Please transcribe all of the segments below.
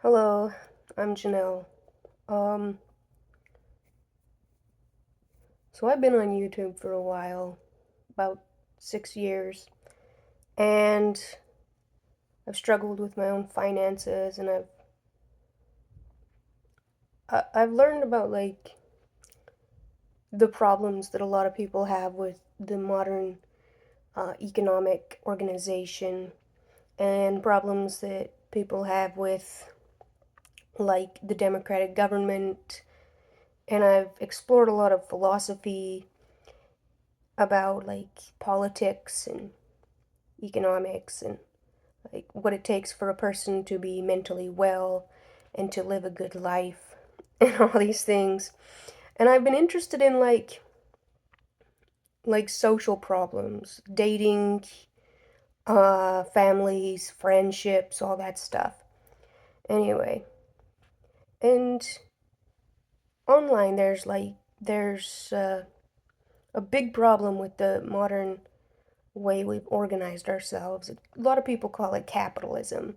Hello, I'm Janelle. Um, so I've been on YouTube for a while, about 6 years, and I've struggled with my own finances, and I've learned about like the problems that a lot of people have with the modern economic organization, and problems that people have with like the democratic government, and I've explored a lot of philosophy about like politics and economics and like what it takes for a person to be mentally well and to live a good life and all these things. And I've been interested in like social problems, dating, families, friendships, all that stuff. Anyway, and online there's a big problem with the modern way we've organized ourselves. A lot of people call it capitalism,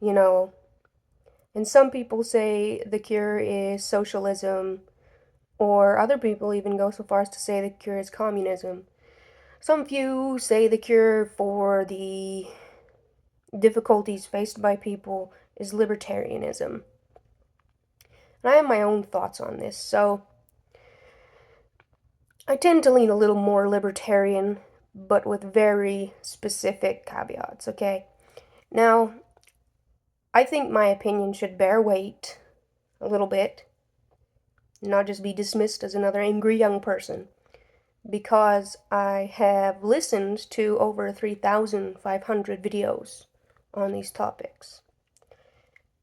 you know, and some people say the cure is socialism, or other people even go so far as to say the cure is communism. Some few say the cure for the difficulties faced by people is libertarianism. And I have my own thoughts on this, so I tend to lean a little more libertarian, but with very specific caveats, okay? Now, I think my opinion should bear weight a little bit, not just be dismissed as another angry young person, because I have listened to over 3,500 videos on these topics.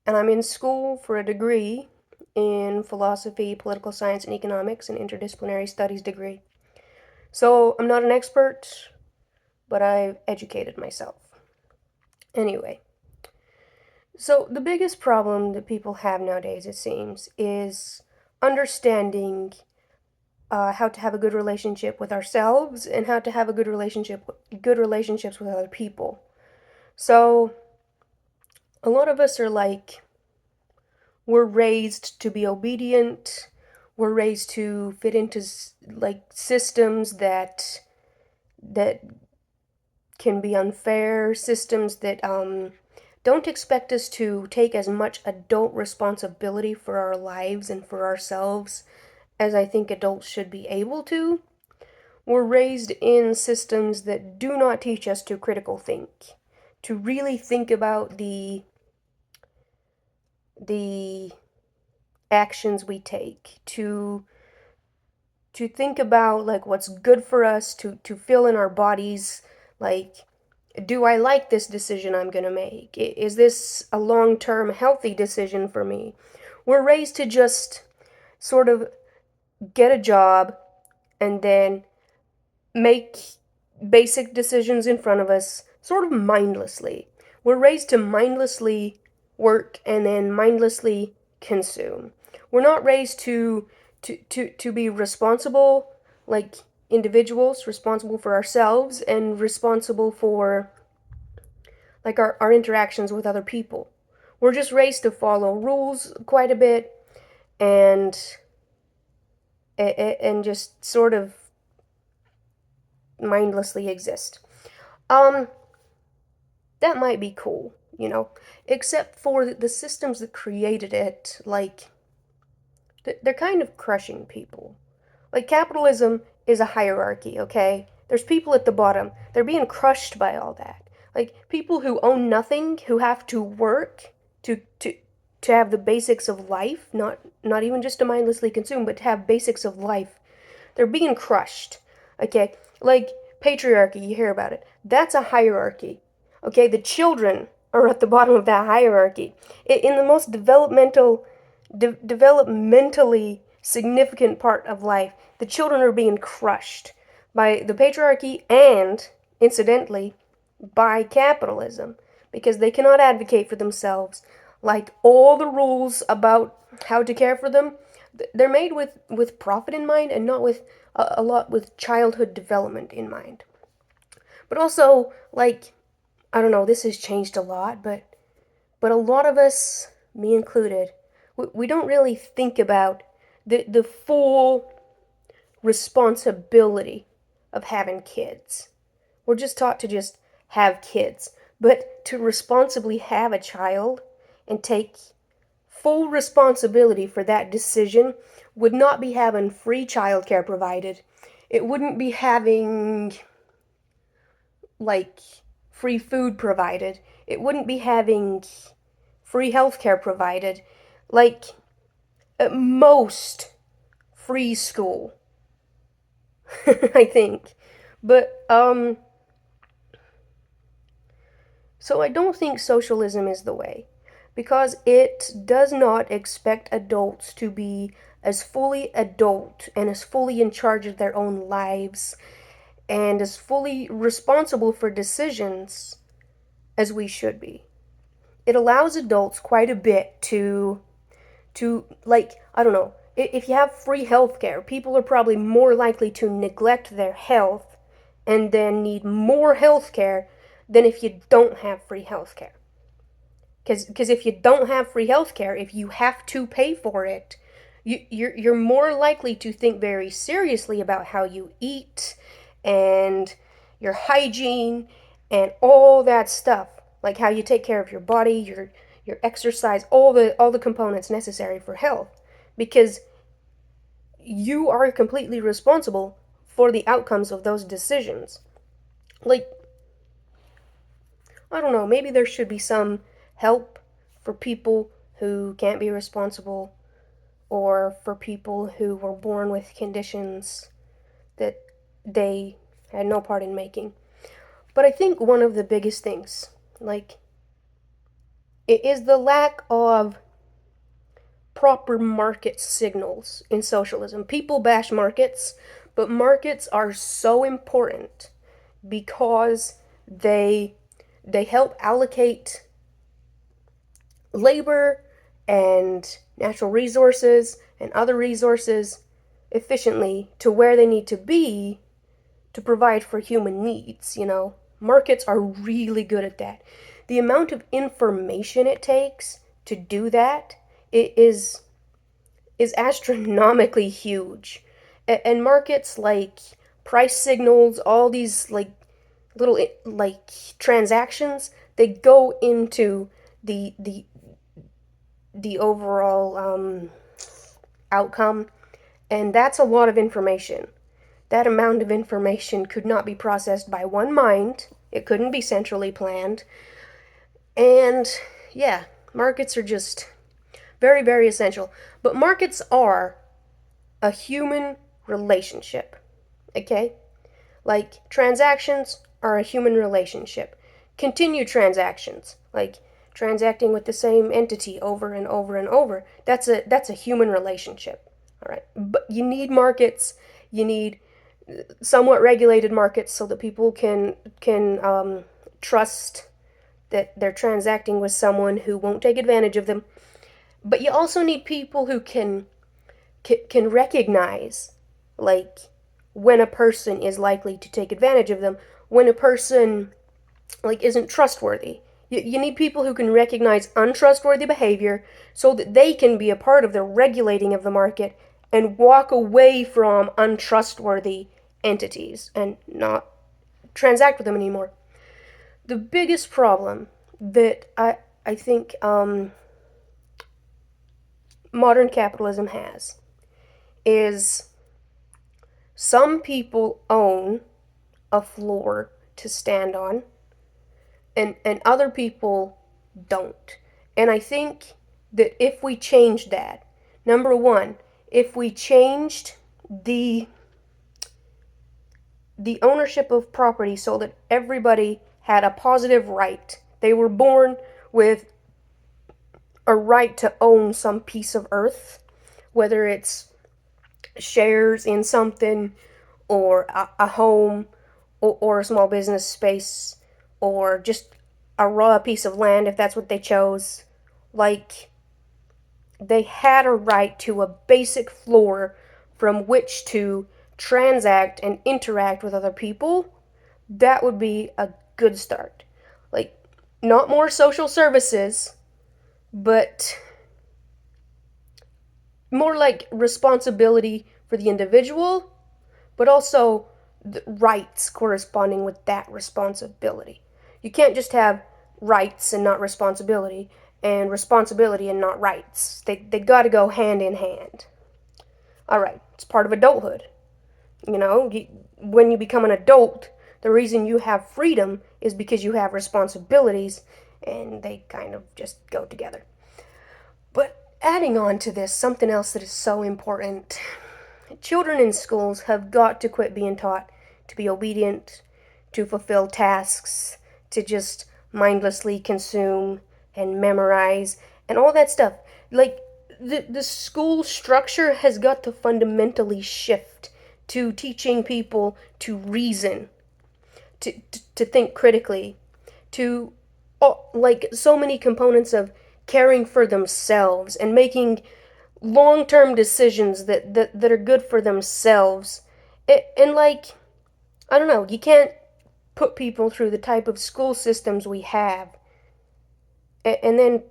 And I'm in school for a degree in philosophy, political science, and economics, an interdisciplinary studies degree. So I'm not an expert, but I've educated myself. Anyway, so the biggest problem that people have nowadays, it seems, is understanding how to have a good relationship with ourselves and how to have a good relationships with other people. So a lot of us are like we're raised to be obedient. We're raised to fit into like systems that can be unfair, systems that don't expect us to take as much adult responsibility for our lives and for ourselves as I think adults should be able to. We're raised in systems that do not teach us to critical think, to really think about the actions we take, to think about like what's good for us, to feel in our bodies like, do I like this decision I'm going to make? Is this a long-term healthy decision for me? We're raised to just sort of get a job and then make basic decisions in front of us sort of mindlessly. We're raised to mindlessly work and then mindlessly consume. We're not raised to be responsible, like individuals, responsible for ourselves and responsible for like our interactions with other people. We're just raised to follow rules quite a bit and and just sort of mindlessly exist. Um, that might be cool, you know, except for the systems that created it, like, they're kind of crushing people. Like, capitalism is a hierarchy, okay? There's people at the bottom. They're being crushed by all that. Like, people who own nothing, who have to work to have the basics of life, not even just to mindlessly consume, but to have basics of life. They're being crushed, okay? Like, patriarchy, you hear about it. That's a hierarchy, okay? The children are at the bottom of that hierarchy. In the most developmentally significant part of life, the children are being crushed by the patriarchy and, incidentally, by capitalism because they cannot advocate for themselves. Like all the rules about how to care for them, they're made with profit in mind and not with a lot with childhood development in mind. But also, like, I don't know, this has changed a lot, but a lot of us me included, we don't really think about the full responsibility of having kids. We're just taught to just have kids. But to responsibly have a child and take full responsibility for that decision would not be having free childcare provided. It wouldn't be having, like, free food provided. It wouldn't be having free healthcare provided. Like, at most, free school. I think. But, so I don't think socialism is the way, because it does not expect adults to be as fully adult and as fully in charge of their own lives and as fully responsible for decisions as we should be. It allows adults quite a bit to like, I don't know, if you have free healthcare, people are probably more likely to neglect their health and then need more healthcare than if you don't have free healthcare. Because if you don't have free healthcare, if you have to pay for it, you're more likely to think very seriously about how you eat and your hygiene and all that stuff, like how you take care of your body, your exercise, all the components necessary for health, because you are completely responsible for the outcomes of those decisions. Like, I don't know, maybe there should be some help for people who can't be responsible, or for people who were born with conditions that they had no part in making. But I think one of the biggest things, like, it is the lack of proper market signals in socialism. People bash markets, but markets are so important because they help allocate labor and natural resources and other resources efficiently to where they need to be to provide for human needs. Markets are really good at that. The amount of information it takes to do that is astronomically huge. And markets like price signals, all these like little like transactions, they go into the overall outcome, and that's a lot of information. That amount of information could not be processed by one mind. It couldn't be centrally planned. And yeah, markets are just very, very essential. But markets are a human relationship. Okay? Like, transactions are a human relationship. Continued transactions, like transacting with the same entity over and over and over, that's a human relationship. All right? But you need markets. You need somewhat regulated markets so that people can trust that they're transacting with someone who won't take advantage of them. But you also need people who can recognize, like, when a person is likely to take advantage of them, when a person, like, isn't trustworthy. You need people who can recognize untrustworthy behavior so that they can be a part of the regulating of the market and walk away from untrustworthy entities and not transact with them anymore. The biggest problem that I think modern capitalism has is some people own a floor to stand on, and other people don't. And I think that if we changed that, number one, if we changed the ownership of property so that everybody had a positive right, they were born with a right to own some piece of earth, whether it's shares in something, or a home, or a small business space, or just a raw piece of land if that's what they chose. Like, they had a right to a basic floor from which to transact and interact with other people. That would be a good start. Like, not more social services, but more like responsibility for the individual, but also the rights corresponding with that responsibility. You can't just have rights and not responsibility, and responsibility and not rights. They got to go hand in hand. All right, it's part of adulthood. You know, when you become an adult, the reason you have freedom is because you have responsibilities, and they kind of just go together. But adding on to this, something else that is so important, children in schools have got to quit being taught to be obedient, to fulfill tasks, to just mindlessly consume and memorize and all that stuff. Like, the school structure has got to fundamentally shift to teaching people to reason, to think critically, to like so many components of caring for themselves and making long-term decisions that are good for themselves. And like, I don't know, you can't put people through the type of school systems we have and then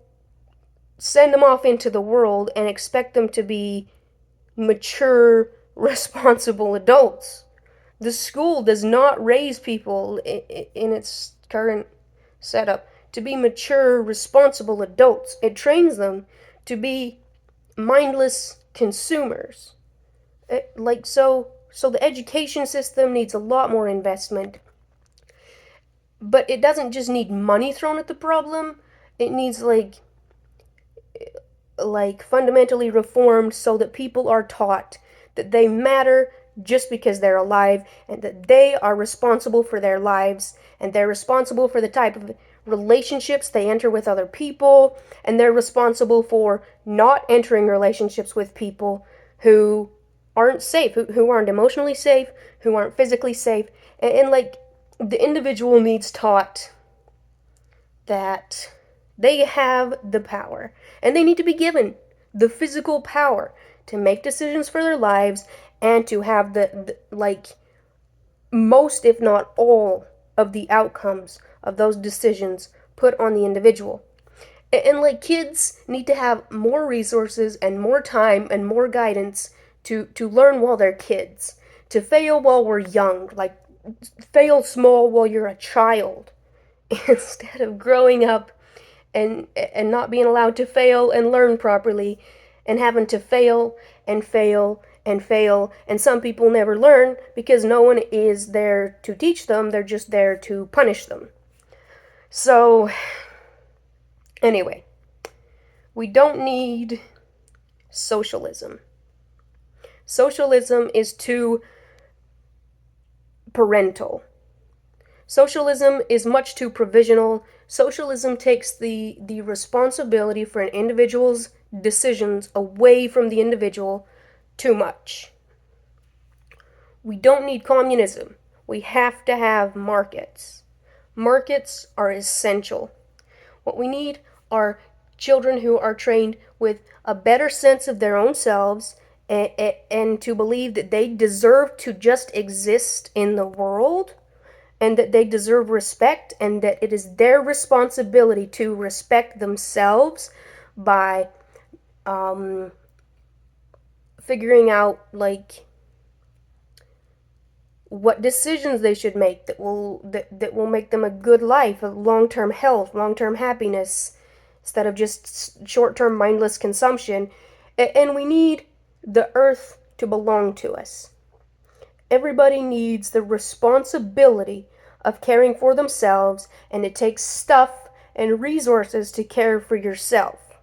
send them off into the world and expect them to be mature, responsible adults. The school does not raise people in its current setup to be mature, responsible adults. It trains them to be mindless consumers. So the education system needs a lot more investment, but it doesn't just need money thrown at the problem. It needs like fundamentally reformed so that people are taught that they matter just because they're alive, and that they are responsible for their lives, and they're responsible for the type of relationships they enter with other people, and they're responsible for not entering relationships with people who aren't safe, who aren't emotionally safe, who aren't physically safe. And like, the individual needs taught that they have the power, and they need to be given the physical power to make decisions for their lives and to have the like most, if not all, of the outcomes of those decisions put on the individual. And like, kids need to have more resources and more time and more guidance to learn while they're kids, to fail while we're young, like fail small while you're a child, instead of growing up and not being allowed to fail and learn properly, and having to fail and fail and fail. And some people never learn because no one is there to teach them, they're just there to punish them. So anyway, we don't need socialism. Socialism is too parental. Socialism is much too provisional. Socialism takes the responsibility for an individual's decisions away from the individual too much. We don't need communism. We have to have markets. Markets are essential. What we need are children who are trained with a better sense of their own selves, and to believe that they deserve to just exist in the world, and that they deserve respect, and that it is their responsibility to respect themselves by figuring out like what decisions they should make that will make them a good life, a long-term health, long-term happiness, instead of just short-term mindless consumption. And we need the earth to belong to us. Everybody needs the responsibility of caring for themselves, and it takes stuff and resources to care for yourself.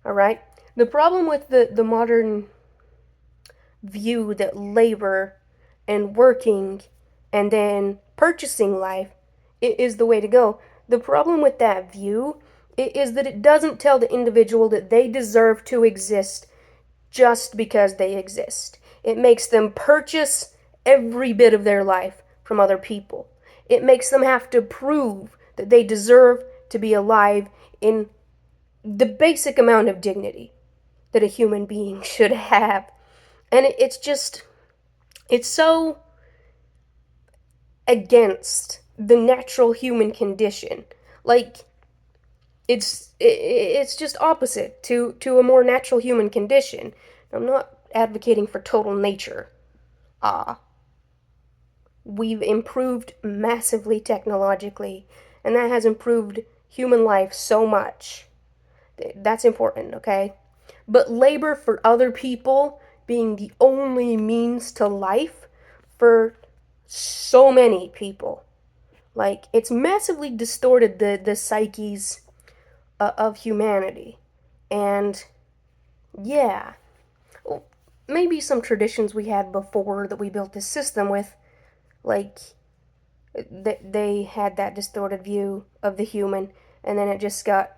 All right? The problem with the modern view that labor and working and then purchasing life is the way to go. The problem with that view is that it doesn't tell the individual that they deserve to exist just because they exist. It makes them purchase every bit of their life from other people. It makes them have to prove that they deserve to be alive in the basic amount of dignity that a human being should have. And it's so against the natural human condition. Like, It's just opposite to a more natural human condition. I'm not advocating for total nature. Ah, we've improved massively technologically, and that has improved human life so much. That's important, okay? But labor for other people being the only means to life for so many people. Like, it's massively distorted the psyches of humanity. And yeah, maybe some traditions we had before that we built this system with, like, they had that distorted view of the human, and then it just got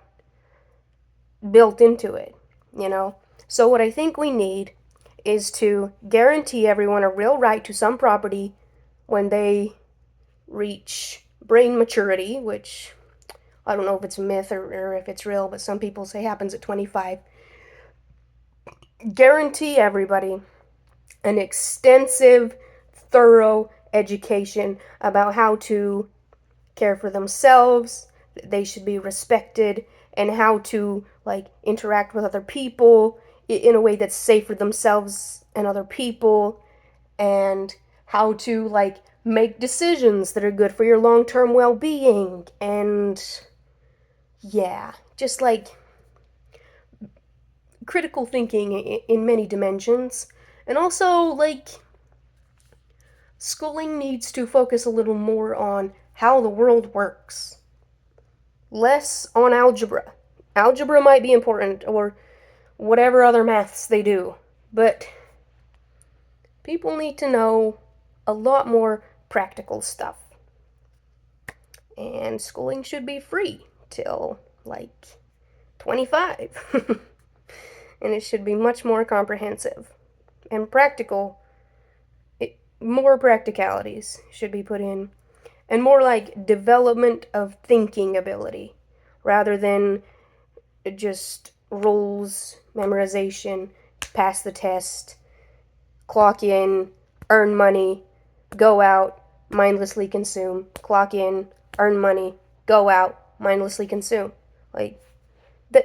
built into it, you know? So, what I think we need is to guarantee everyone a real right to some property when they reach brain maturity, which I don't know if it's a myth or if it's real, but some people say happens at 25. Guarantee everybody an extensive, thorough education about how to care for themselves, they should be respected, and how to like interact with other people in a way that's safe for themselves and other people, and how to like make decisions that are good for your long-term well-being. And yeah, just like critical thinking in many dimensions. And also, like, schooling needs to focus a little more on how the world works, less on algebra. Algebra might be important, or whatever other maths they do, but people need to know a lot more practical stuff. And schooling should be free till like 25. And it should be much more comprehensive and practical. More practicalities should be put in, and more like development of thinking ability rather than just rules, memorization, pass the test, clock in, earn money, go out, mindlessly consume, clock in, earn money, go out, mindlessly consume. Like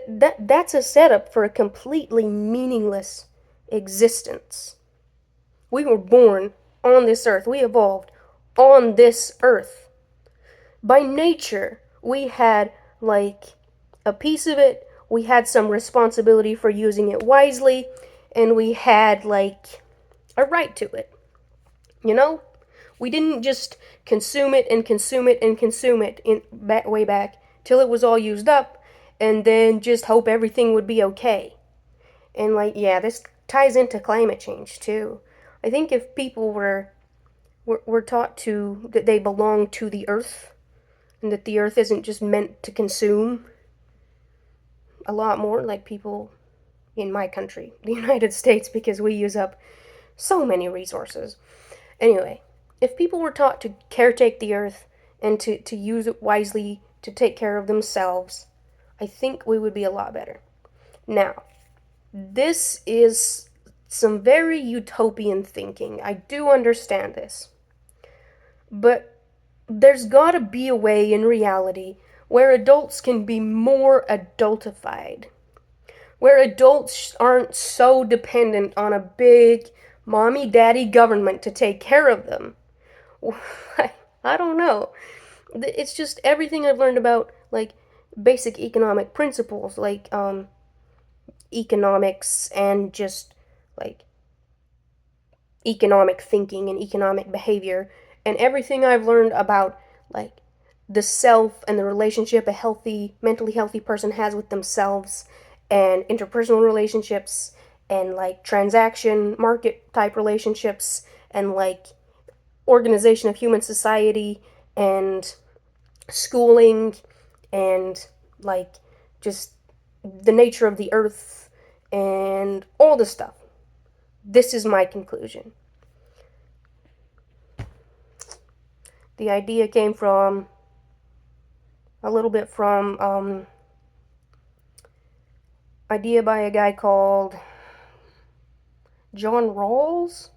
that's a setup for a completely meaningless existence. We were born on this earth. We evolved on this earth. By nature, we had like a piece of it, we had some responsibility for using it wisely, and we had like a right to it. You know? We didn't just consume it and consume it and consume it way back till it was all used up and then just hope everything would be okay. And like yeah, this ties into climate change too. I think if people were taught to that they belong to the earth and that the earth isn't just meant to consume a lot more like people in my country, the United States, because we use up so many resources. Anyway, if people were taught to caretake the earth and to use it wisely to take care of themselves, I think we would be a lot better. Now, this is some very utopian thinking. I do understand this. But there's gotta be a way in reality where adults can be more adultified, where adults aren't so dependent on a big mommy daddy government to take care of them. I don't know. It's just everything I've learned about like basic economic principles, like economics and just like economic thinking and economic behavior, and everything I've learned about like the self and the relationship a healthy, mentally healthy person has with themselves, and interpersonal relationships, and like transaction market type relationships, and like organization of human society, and schooling, and like just the nature of the earth and all this stuff. This is my conclusion. The idea came from a little bit from idea by a guy called John Rawls,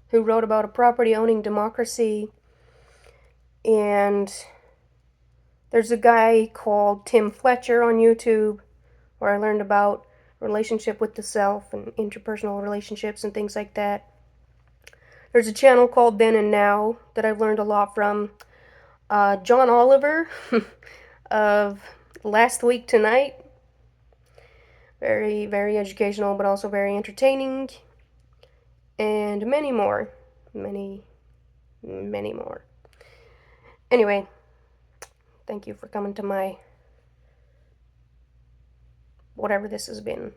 who wrote about a property owning democracy, and There's a guy called Tim Fletcher on YouTube where I learned about relationship with the self and interpersonal relationships and things like that. There's a channel called Then and Now that I've learned a lot from. John Oliver of Last Week Tonight. Very, very educational, but also very entertaining. And many more. Many, many more. Anyway, thank you for coming to my whatever this has been.